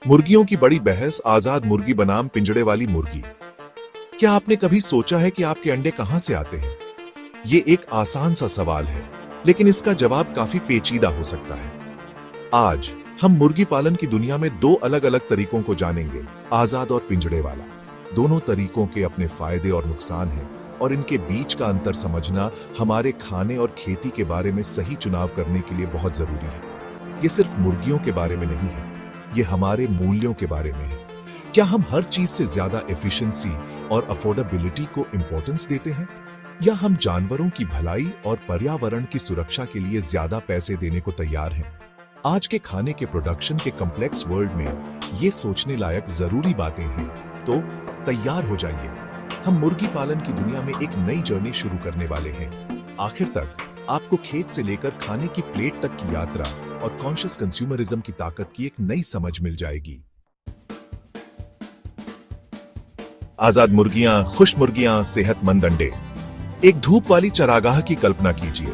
मुर्गियों की बड़ी बहस, आजाद मुर्गी बनाम पिंजड़े वाली मुर्गी। क्या आपने कभी सोचा है कि आपके अंडे कहां से आते हैं? ये एक आसान सा सवाल है, लेकिन इसका जवाब काफी पेचीदा हो सकता है। आज हम मुर्गी पालन की दुनिया में दो अलग अलग तरीकों को जानेंगे, आजाद और पिंजड़े वाला। दोनों तरीकों के अपने फायदे और नुकसान हैं, और इनके बीच का अंतर समझना हमारे खाने और खेती के बारे में सही चुनाव करने के लिए बहुत जरूरी है। ये सिर्फ मुर्गियों के बारे में नहीं है, ये हमारे मूल्यों के बारे में है। क्या हम हर चीज से ज्यादा एफिशिएंसी और अफोर्डेबिलिटी को इंपॉर्टेंस देते हैं, या हम जानवरों की भलाई और पर्यावरण की सुरक्षा के लिए ज्यादा पैसे देने को तैयार हैं? आज के खाने के प्रोडक्शन के कॉम्प्लेक्स वर्ल्ड में ये सोचने लायक जरूरी बातें हैं। तो तैयार हो जाइए, हम मुर्गी पालन की दुनिया में एक नई जर्नी शुरू करने वाले हैं। आखिर तक आपको खेत से लेकर खाने की प्लेट तक की यात्रा और कॉन्शियस कंज्यूमरिज्म की ताकत की एक नई समझ मिल जाएगी। आजाद मुर्गियां, खुश मुर्गियां, सेहतमंद अंडे। एक धूप वाली चरागाह की कल्पना कीजिए,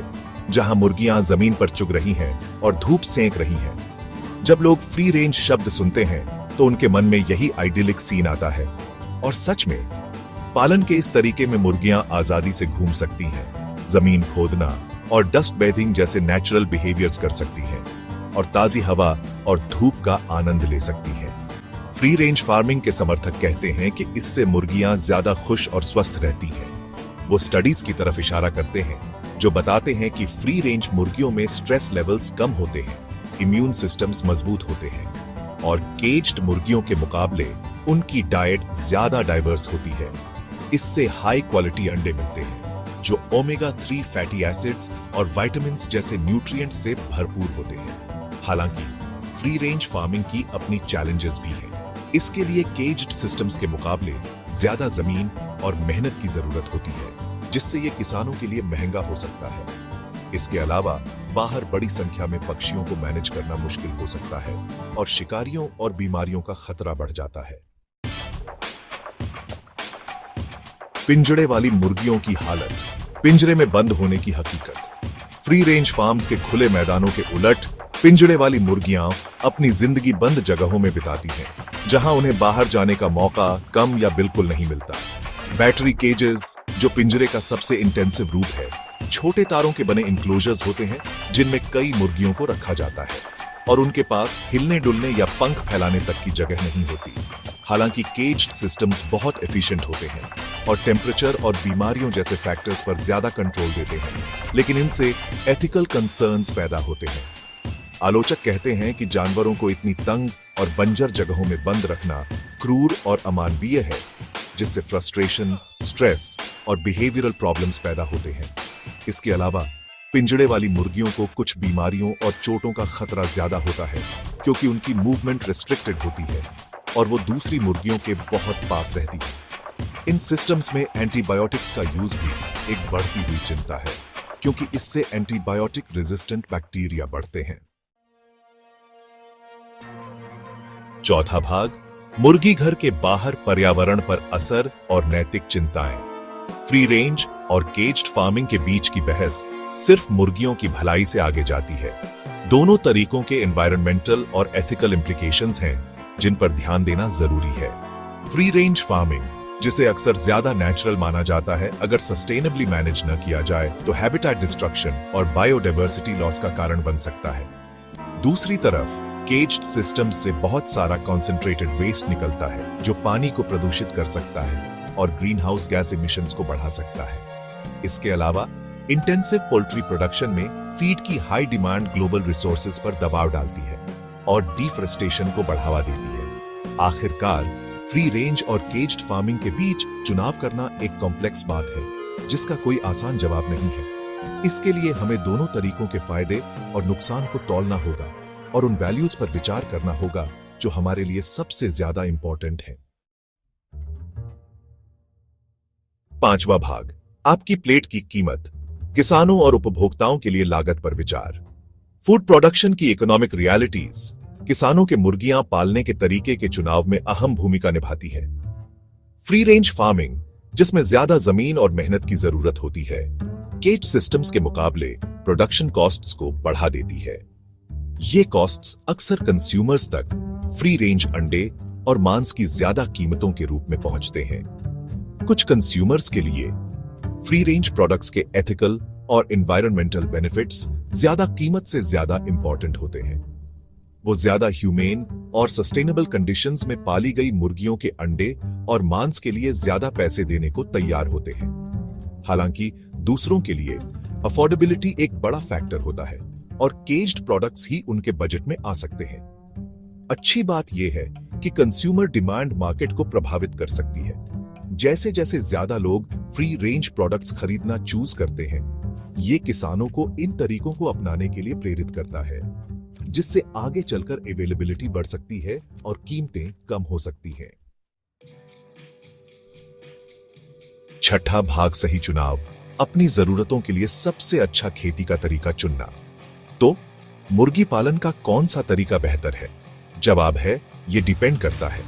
जहां मुर्गियां जमीन पर चुग रही हैं और धूप सेंक रही हैं। जब लोग फ्री रेंज शब्द सुनते हैं तो उनके मन में यही आइडियलिक सीन आता है। और सच में पालन के इस तरीके में मुर्गियां आजादी से घूम सकती हैं, जमीन खोदना और डस्ट बेथिंग जैसे नेचुरल बिहेवियर्स कर सकती हैं, और ताजी हवा और धूप का आनंद ले सकती हैं। फ्री रेंज फार्मिंग के समर्थक कहते हैं कि इससे मुर्गियां ज्यादा खुश और स्वस्थ रहती हैं। वो स्टडीज की तरफ इशारा करते हैं जो बताते हैं कि फ्री रेंज मुर्गियों में स्ट्रेस लेवल्स कम होते हैं, इम्यून सिस्टम्स मजबूत होते हैं, और केज्ड मुर्गियों के मुकाबले उनकी डाइट ज्यादा डाइवर्स होती है। इससे हाई क्वालिटी अंडे मिलते हैं जो ओमेगा 3 फैटी एसिड्स और विटामिन्स जैसे न्यूट्रिएंट्स से भरपूर होते हैं। हालांकि फ्री रेंज फार्मिंग की अपनी चैलेंजेस भी हैं। इसके लिए केज्ड सिस्टम्स के मुकाबले ज्यादा जमीन और मेहनत की जरूरत होती है, जिससे ये किसानों के लिए महंगा हो सकता है। इसके अलावा बाहर बड़ी संख्या में पक्षियों को मैनेज करना मुश्किल हो सकता है, और शिकारियों और बीमारियों का खतरा बढ़ जाता है। पिंजड़े वाली मुर्गियों की हालत, पिंजरे में बंद होने की हकीकत। फ्री रेंज फार्म्स के खुले मैदानों के उलट पिंजड़े वाली मुर्गियां अपनी जिंदगी बंद जगहों में बिताती हैं, जहां उन्हें बाहर जाने का मौका कम या बिल्कुल नहीं मिलता। बैटरी केजेस, जो पिंजरे का सबसे इंटेंसिव रूप है, छोटे तारों के बने इंक्लोजर्स होते हैं जिनमें कई मुर्गियों को रखा जाता है, और उनके पास हिलने डुलने या पंख फैलाने तक की जगह नहीं होती। हालांकि केज्ड सिस्टम्स बहुत एफिशिएंट होते हैं और टेम्परेचर और बीमारियों जैसे फैक्टर्स पर ज्यादा कंट्रोल देते हैं, लेकिन इनसे एथिकल कंसर्न्स पैदा होते हैं। आलोचक कहते हैं कि जानवरों को इतनी तंग और बंजर जगहों में बंद रखना क्रूर और अमानवीय है, जिससे फ्रस्ट्रेशन, स्ट्रेस और बिहेवियरल प्रॉब्लम्स पैदा होते हैं। इसके अलावा पिंजड़े वाली मुर्गियों को कुछ बीमारियों और चोटों का खतरा ज्यादा होता है, क्योंकि उनकी मूवमेंट रिस्ट्रिक्टेड होती है और वो दूसरी मुर्गियों के बहुत पास रहती है। इन सिस्टम्स में एंटीबायोटिक्स का यूज भी एक बढ़ती हुई चिंता है, क्योंकि इससे एंटीबायोटिक रेजिस्टेंट बैक्टीरिया बढ़ते हैं। चौथा भाग, मुर्गी घर के बाहर पर्यावरण पर असर और नैतिक चिंताएं। फ्री रेंज और केज्ड फार्मिंग के बीच की बहस सिर्फ मुर्गियों की भलाई से आगे जाती है। दोनों तरीकों के एनवायरमेंटल और एथिकल इंप्लीकेशंस हैं जिन पर ध्यान देना जरूरी है। फ्री रेंज फार्मिंग, जिसे अक्सर ज्यादा नेचुरल माना जाता है, अगर सस्टेनेबली मैनेज न किया जाए तो हैबिटेट डिस्ट्रक्शन और बायोडाइवर्सिटी लॉस का कारण बन सकता है। दूसरी तरफ केज्ड सिस्टम्स से बहुत सारा कॉन्सेंट्रेटेड वेस्ट निकलता है, जो पानी को प्रदूषित कर सकता है और ग्रीन हाउस गैस इमिशंस को बढ़ा सकता है। इसके अलावा इंटेंसिव पोल्ट्री प्रोडक्शन में फीड की हाई डिमांड ग्लोबल रिसोर्सेज पर दबाव डालती है और डिफॉरेस्टेशन को बढ़ावा देती है। आखिरकार फ्री रेंज और केज्ड फार्मिंग के बीच चुनाव करना एक कॉम्प्लेक्स बात है, जिसका कोई आसान जवाब नहीं है। इसके लिए हमें दोनों तरीकों के फायदे और नुकसान को तौलना होगा और उन वैल्यूज पर विचार करना होगा जो हमारे लिए सबसे ज्यादा इंपॉर्टेंट है। पांचवा भाग, आपकी प्लेट की कीमत, किसानों और उपभोक्ताओं के लिए लागत पर विचार। फूड प्रोडक्शन की इकोनॉमिक रियलिटीज किसानों के मुर्गियां पालने के तरीके के चुनाव में अहम भूमिका निभाती है। फ्री रेंज फार्मिंग, जिसमें ज्यादा जमीन और मेहनत की जरूरत होती है, केज सिस्टम्स के मुकाबले प्रोडक्शन कॉस्ट्स को बढ़ा देती है। ये कॉस्ट्स अक्सर कंज्यूमर्स तक फ्री रेंज अंडे और मांस की ज्यादा कीमतों के रूप में पहुंचते हैं। कुछ कंज्यूमर्स के लिए फ्री रेंज प्रोडक्ट्स के एथिकल और एनवायरमेंटल बेनिफिट्स ज्यादा कीमत से ज्यादा इंपॉर्टेंट होते हैं। वो ज्यादा ह्यूमेन और सस्टेनेबल कंडीशंस में पाली गई मुर्गियों के अंडे और मांस के लिए ज्यादा पैसे देने को तैयार होते हैं। हालांकि दूसरों के लिए अफोर्डेबिलिटी एक बड़ा फैक्टर होता है और केज्ड प्रोडक्ट्स ही उनके बजट में आ सकते हैं। अच्छी बात यह है कि कंज्यूमर डिमांड मार्केट को प्रभावित कर सकती है। जैसे जैसे ज्यादा लोग फ्री रेंज प्रोडक्ट्स खरीदना चूज करते हैं, ये किसानों को इन तरीकों को अपनाने के लिए प्रेरित करता है, जिससे आगे चलकर अवेलेबिलिटी बढ़ सकती है और कीमतें कम हो सकती हैं। छठा भाग, सही चुनाव। अपनी जरूरतों के लिए सबसे अच्छा खेती का तरीका चुनना। तो मुर्गी पालन का कौन सा तरीका बेहतर है? जवाब है, यह डिपेंड करता है।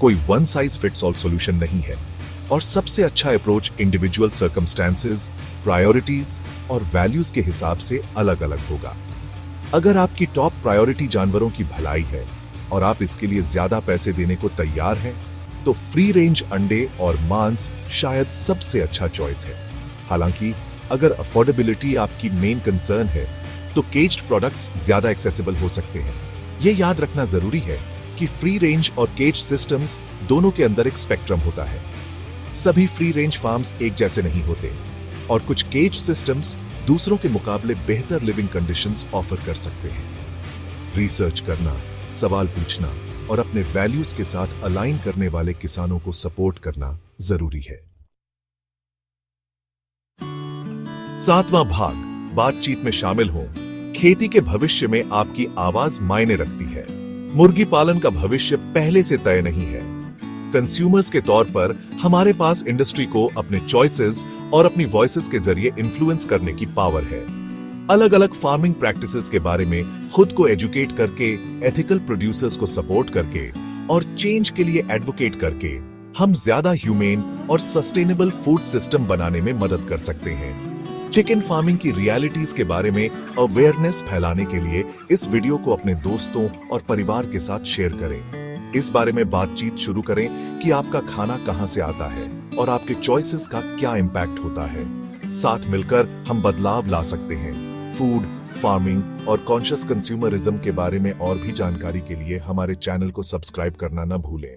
कोई one size fits all solution नहीं है और सबसे अच्छा अप्रोच इंडिविजुअल सर्कमस्टेंसेस, प्रायोरिटीज और वैल्यूज के हिसाब से अलग अलग होगा। अगर आपकी टॉप प्रायोरिटी जानवरों की भलाई है और आप इसके लिए ज्यादा पैसे देने को तैयार हैं, तो फ्री रेंज अंडे और मांस शायद सबसे अच्छा चॉइस है। हालांकि अगर अफोर्डेबिलिटी आपकी मेन कंसर्न है, तो केज्ड प्रोडक्ट्स ज्यादा एक्सेसिबल हो सकते हैं। यह याद रखना जरूरी है कि फ्री रेंज और केज सिस्टम्स दोनों के अंदर एक स्पेक्ट्रम होता है। सभी फ्री रेंज फार्म्स एक जैसे नहीं होते और कुछ केज सिस्टम्स दूसरों के मुकाबले बेहतर लिविंग कंडीशंस ऑफर कर सकते हैं। रिसर्च करना, सवाल पूछना और अपने वैल्यूज के साथ अलाइन करने वाले किसानों को सपोर्ट करना जरूरी है। सातवां भाग, बातचीत में शामिल हो। खेती के भविष्य में आपकी आवाज मायने रखती है। मुर्गी पालन का भविष्य पहले से तय नहीं है। कंज्यूमर्स के तौर पर हमारे पास इंडस्ट्री को अपने चॉइसेस और अपनी वॉइसेस के जरिए इन्फ्लुएंस करने की पावर है। अलग अलग फार्मिंग प्रैक्टिसेस के बारे में खुद को एजुकेट करके, एथिकल प्रोड्यूसर्स को सपोर्ट करके और चेंज के लिए एडवोकेट करके हम ज्यादा ह्यूमेन और सस्टेनेबल फूड सिस्टम बनाने में मदद कर सकते हैं। चिकन फार्मिंग की रियलिटीज के बारे में अवेयरनेस फैलाने के लिए इस वीडियो को अपने दोस्तों और परिवार के साथ शेयर करें। इस बारे में बातचीत शुरू करें कि आपका खाना कहां से आता है और आपके चॉइसेस का क्या इंपैक्ट होता है। साथ मिलकर हम बदलाव ला सकते हैं। फूड, फार्मिंग और कॉन्शियस कंज्यूमरिज्म के बारे में और भी जानकारी के लिए हमारे चैनल को सब्सक्राइब करना न भूलें।